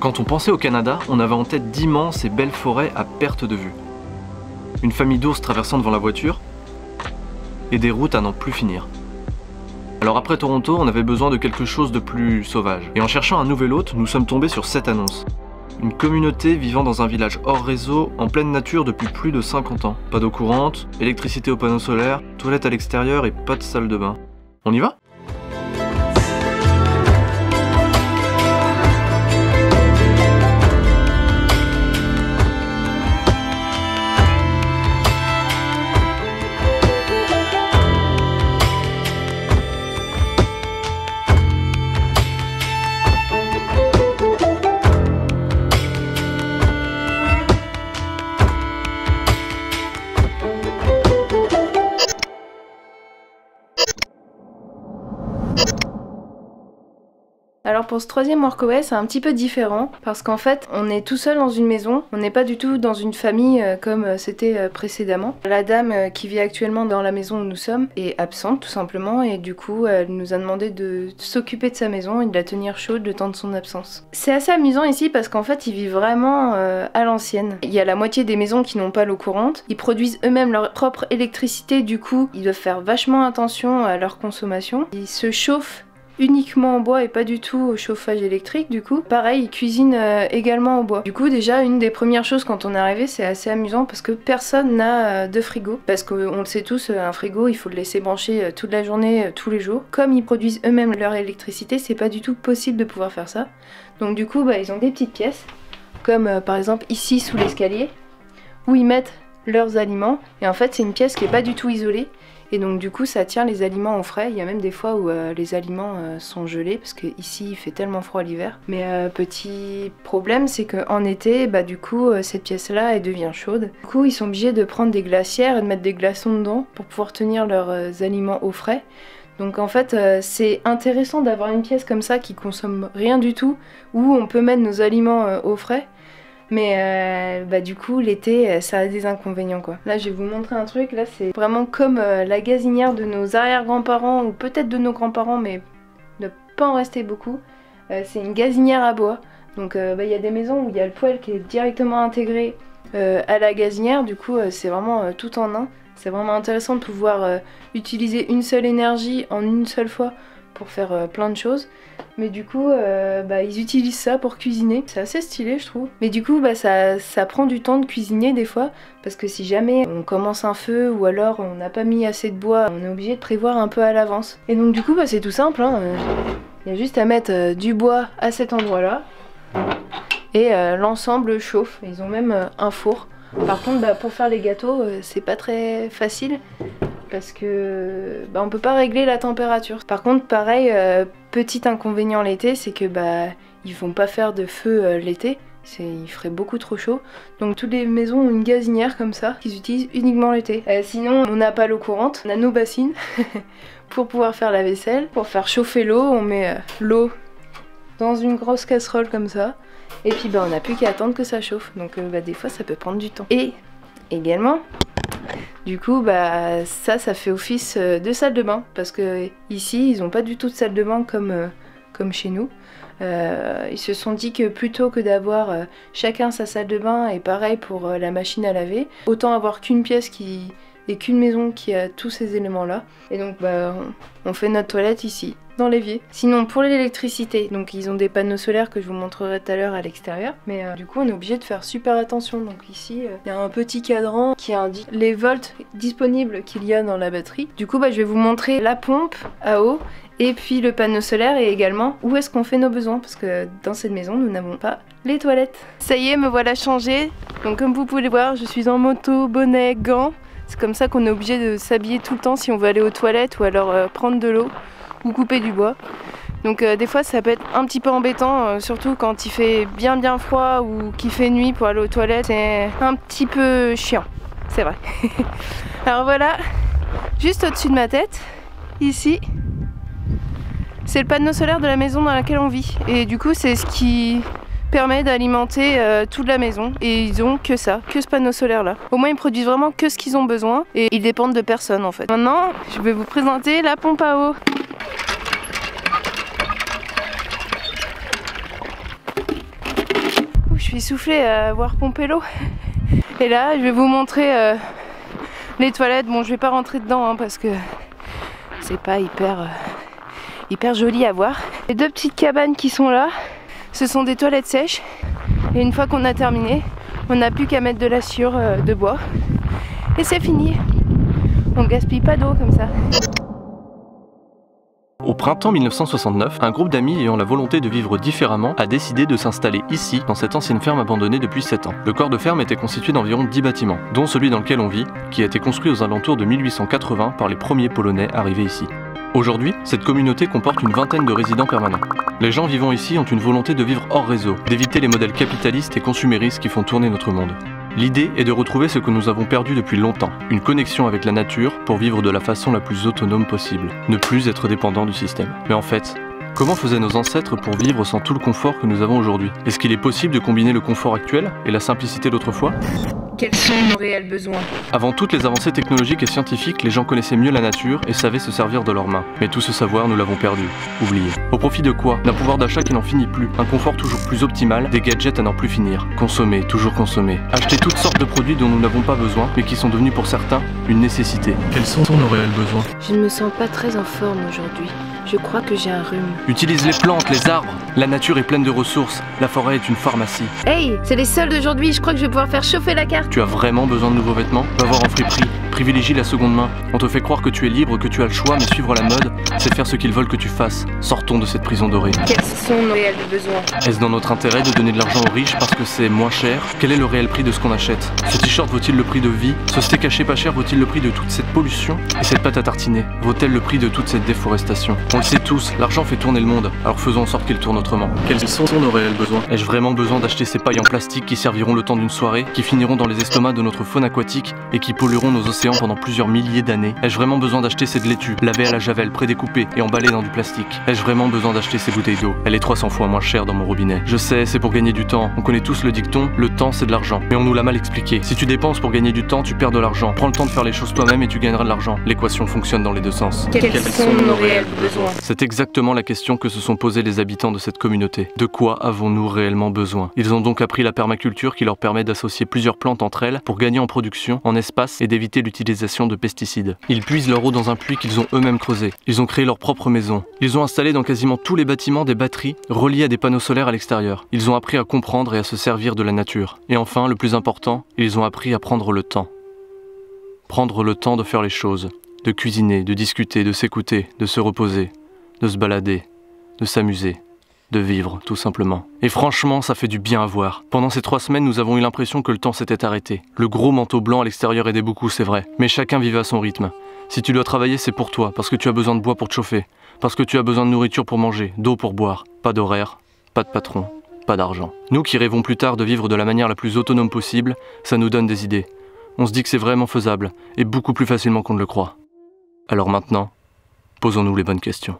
Quand on pensait au Canada, on avait en tête d'immenses et belles forêts à perte de vue. Une famille d'ours traversant devant la voiture et des routes à n'en plus finir. Alors après Toronto, on avait besoin de quelque chose de plus sauvage. Et en cherchant un nouvel hôte, nous sommes tombés sur cette annonce. Une communauté vivant dans un village hors réseau, en pleine nature depuis plus de 50 ans. Pas d'eau courante, électricité aux panneaux solaires, toilettes à l'extérieur et pas de salle de bain. On y va ? Alors pour ce troisième workaway, c'est un petit peu différent parce qu'en fait on est tout seul dans une maison, on n'est pas du tout dans une famille comme c'était précédemment. La dame qui vit actuellement dans la maison où nous sommes est absente tout simplement et du coup elle nous a demandé de s'occuper de sa maison et de la tenir chaude le temps de son absence. C'est assez amusant ici parce qu'en fait ils vivent vraiment à l'ancienne. Il y a la moitié des maisons qui n'ont pas l'eau courante, ils produisent eux-mêmes leur propre électricité, du coup ils doivent faire vachement attention à leur consommation. Ils se chauffent uniquement en bois et pas du tout au chauffage électrique du coup. Pareil, ils cuisinent également au bois. Du coup déjà une des premières choses quand on est arrivé, c'est assez amusant parce que personne n'a de frigo. Parce qu'on le sait tous, un frigo il faut le laisser brancher toute la journée, tous les jours. Comme ils produisent eux-mêmes leur électricité, c'est pas du tout possible de pouvoir faire ça. Donc du coup ils ont des petites pièces, comme par exemple ici sous l'escalier, où ils mettent leurs aliments. Et en fait c'est une pièce qui est pas du tout isolée. Et donc du coup ça tient les aliments au frais. Il y a même des fois où les aliments sont gelés parce que ici il fait tellement froid l'hiver. Mais petit problème, c'est qu'en été, du coup cette pièce là elle devient chaude. Du coup ils sont obligés de prendre des glacières et de mettre des glaçons dedans pour pouvoir tenir leurs aliments au frais. Donc en fait c'est intéressant d'avoir une pièce comme ça qui consomme rien du tout, où on peut mettre nos aliments au frais. Mais du coup l'été ça a des inconvénients quoi. Là je vais vous montrer un truc, là c'est vraiment comme la gazinière de nos arrière-grands-parents ou peut-être de nos grands-parents mais ne pas en rester beaucoup. C'est une gazinière à bois. Donc y a des maisons où il y a le poêle qui est directement intégré à la gazinière, du coup c'est vraiment tout en un. C'est vraiment intéressant de pouvoir utiliser une seule énergie en une seule fois pour faire plein de choses. Mais du coup ils utilisent ça pour cuisiner, c'est assez stylé je trouve. Mais du coup ça prend du temps de cuisiner des fois, parce que si jamais on commence un feu ou alors on n'a pas mis assez de bois, on est obligé de prévoir un peu à l'avance. Et donc du coup c'est tout simple, hein. Il y a juste à mettre du bois à cet endroit là et l'ensemble chauffe. Ils ont même un four. Par contre pour faire les gâteaux c'est pas très facile parce que on peut pas régler la température. Par contre pareil, petit inconvénient l'été, c'est que ils vont pas faire de feu l'été, il ferait beaucoup trop chaud. Donc toutes les maisons ont une gazinière comme ça qu'ils utilisent uniquement l'été. Sinon on n'a pas l'eau courante, on a nos bassines pour pouvoir faire la vaisselle. Pour faire chauffer l'eau, on met l'eau dans une grosse casserole comme ça. Et puis on n'a plus qu'à attendre que ça chauffe. Donc des fois ça peut prendre du temps. Et également, du coup ça fait office de salle de bain. Parce que ici ils n'ont pas du tout de salle de bain comme chez nous. Ils se sont dit que plutôt que d'avoir chacun sa salle de bain, et pareil pour la machine à laver, autant avoir qu'une pièce et qu'une maison qui a tous ces éléments là. Et donc on fait notre toilette ici, dans l'évier. Sinon pour l'électricité, donc ils ont des panneaux solaires que je vous montrerai tout à l'heure à l'extérieur, mais du coup on est obligé de faire super attention. Donc ici il y a un petit cadran qui indique les volts disponibles qu'il y a dans la batterie. Du coup je vais vous montrer la pompe à eau et puis le panneau solaire, et également où est-ce qu'on fait nos besoins, parce que dans cette maison nous n'avons pas les toilettes. Ça y est, me voilà changée. Donc comme vous pouvez le voir, je suis en moto, bonnet, gants. C'est comme ça qu'on est obligé de s'habiller tout le temps si on veut aller aux toilettes ou alors prendre de l'eau ou couper du bois. Donc des fois ça peut être un petit peu embêtant, surtout quand il fait bien froid ou qu'il fait nuit pour aller aux toilettes. C'est un petit peu chiant, c'est vrai. Alors voilà, juste au-dessus de ma tête, ici, c'est le panneau solaire de la maison dans laquelle on vit. Et du coup c'est ce qui permet d'alimenter toute la maison, et ils ont que ça, que ce panneau solaire là. Au moins ils produisent vraiment que ce qu'ils ont besoin et ils dépendent de personne en fait. Maintenant je vais vous présenter la pompe à eau. suis essoufflée à avoir pompé l'eau. Et là, je vais vous montrer les toilettes. Bon, je vais pas rentrer dedans hein, parce que c'est pas hyper joli à voir. Les deux petites cabanes qui sont là, ce sont des toilettes sèches. Et une fois qu'on a terminé, on n'a plus qu'à mettre de la sciure de bois. Et c'est fini. On gaspille pas d'eau comme ça. Au printemps 1969, un groupe d'amis ayant la volonté de vivre différemment a décidé de s'installer ici, dans cette ancienne ferme abandonnée depuis 7 ans. Le corps de ferme était constitué d'environ 10 bâtiments, dont celui dans lequel on vit, qui a été construit aux alentours de 1880 par les premiers Polonais arrivés ici. Aujourd'hui, cette communauté comporte une vingtaine de résidents permanents. Les gens vivant ici ont une volonté de vivre hors réseau, d'éviter les modèles capitalistes et consuméristes qui font tourner notre monde. L'idée est de retrouver ce que nous avons perdu depuis longtemps, une connexion avec la nature pour vivre de la façon la plus autonome possible, ne plus être dépendant du système. Mais en fait, comment faisaient nos ancêtres pour vivre sans tout le confort que nous avons aujourd'hui? Est-ce qu'il est possible de combiner le confort actuel et la simplicité d'autrefois? Quels sont nos réels besoins? Avant toutes les avancées technologiques et scientifiques, les gens connaissaient mieux la nature et savaient se servir de leurs mains. Mais tout ce savoir, nous l'avons perdu, oublié. Au profit de quoi? D'un pouvoir d'achat qui n'en finit plus, un confort toujours plus optimal, des gadgets à n'en plus finir. Consommer, toujours consommer. Acheter toutes sortes de produits dont nous n'avons pas besoin, mais qui sont devenus pour certains une nécessité. Quels sont nos réels besoins? Je ne me sens pas très en forme aujourd'hui. Je crois que j'ai un rhume. Utilise les plantes, les arbres. La nature est pleine de ressources. La forêt est une pharmacie. Hey, c'est les soldes d'aujourd'hui. Je crois que je vais pouvoir faire chauffer la carte. Tu as vraiment besoin de nouveaux vêtements? Va voir en friperie. Privilégie la seconde main. On te fait croire que tu es libre, que tu as le choix, mais suivre la mode, c'est faire ce qu'ils veulent que tu fasses. Sortons de cette prison dorée. Quels sont nos réels besoins? Est-ce dans notre intérêt de donner de l'argent aux riches parce que c'est moins cher? Quel est le réel prix de ce qu'on achète? Ce t-shirt vaut-il le prix de vie? Ce steak haché pas cher vaut-il le prix de toute cette pollution? Et cette pâte à tartiner vaut-elle le prix de toute cette déforestation? On le sait tous, l'argent fait tourner le monde, alors faisons en sorte qu'il tourne autrement. Quels sont nos réels besoins? Ai-je vraiment besoin d'acheter ces pailles en plastique qui serviront le temps d'une soirée, qui finiront dans les estomacs de notre faune aquatique et qui pollueront nos océans pendant plusieurs milliers d'années? Ai-je vraiment besoin d'acheter cette laitue, lavée à la javel, prédécoupée et emballée dans du plastique? Ai-je vraiment besoin d'acheter ces bouteilles d'eau? Elle est 300 fois moins chère dans mon robinet. Je sais, c'est pour gagner du temps. On connaît tous le dicton, le temps c'est de l'argent. Mais on nous l'a mal expliqué. Si tu dépenses pour gagner du temps, tu perds de l'argent. Prends le temps de faire les choses toi-même et tu gagneras de l'argent. L'équation fonctionne dans les deux sens. Quels sont nos réels besoins? C'est exactement la question que se sont posés les habitants de cette communauté. De quoi avons-nous réellement besoin? Ils ont donc appris la permaculture qui leur permet d'associer plusieurs plantes entre elles pour gagner en production, en espace et d'éviter l'utilisation de pesticides. Ils puisent leur eau dans un puits qu'ils ont eux-mêmes creusé. Ils ont créé leur propre maison. Ils ont installé dans quasiment tous les bâtiments des batteries reliées à des panneaux solaires à l'extérieur. Ils ont appris à comprendre et à se servir de la nature. Et enfin, le plus important, ils ont appris à prendre le temps. Prendre le temps de faire les choses, de cuisiner, de discuter, de s'écouter, de se reposer, de se balader, de s'amuser, de vivre, tout simplement. Et franchement, ça fait du bien à voir. Pendant ces 3 semaines, nous avons eu l'impression que le temps s'était arrêté. Le gros manteau blanc à l'extérieur aidait beaucoup, c'est vrai. Mais chacun vivait à son rythme. Si tu dois travailler, c'est pour toi, parce que tu as besoin de bois pour te chauffer, parce que tu as besoin de nourriture pour manger, d'eau pour boire. Pas d'horaire, pas de patron, pas d'argent. Nous qui rêvons plus tard de vivre de la manière la plus autonome possible, ça nous donne des idées. On se dit que c'est vraiment faisable, et beaucoup plus facilement qu'on ne le croit. Alors maintenant, posons-nous les bonnes questions.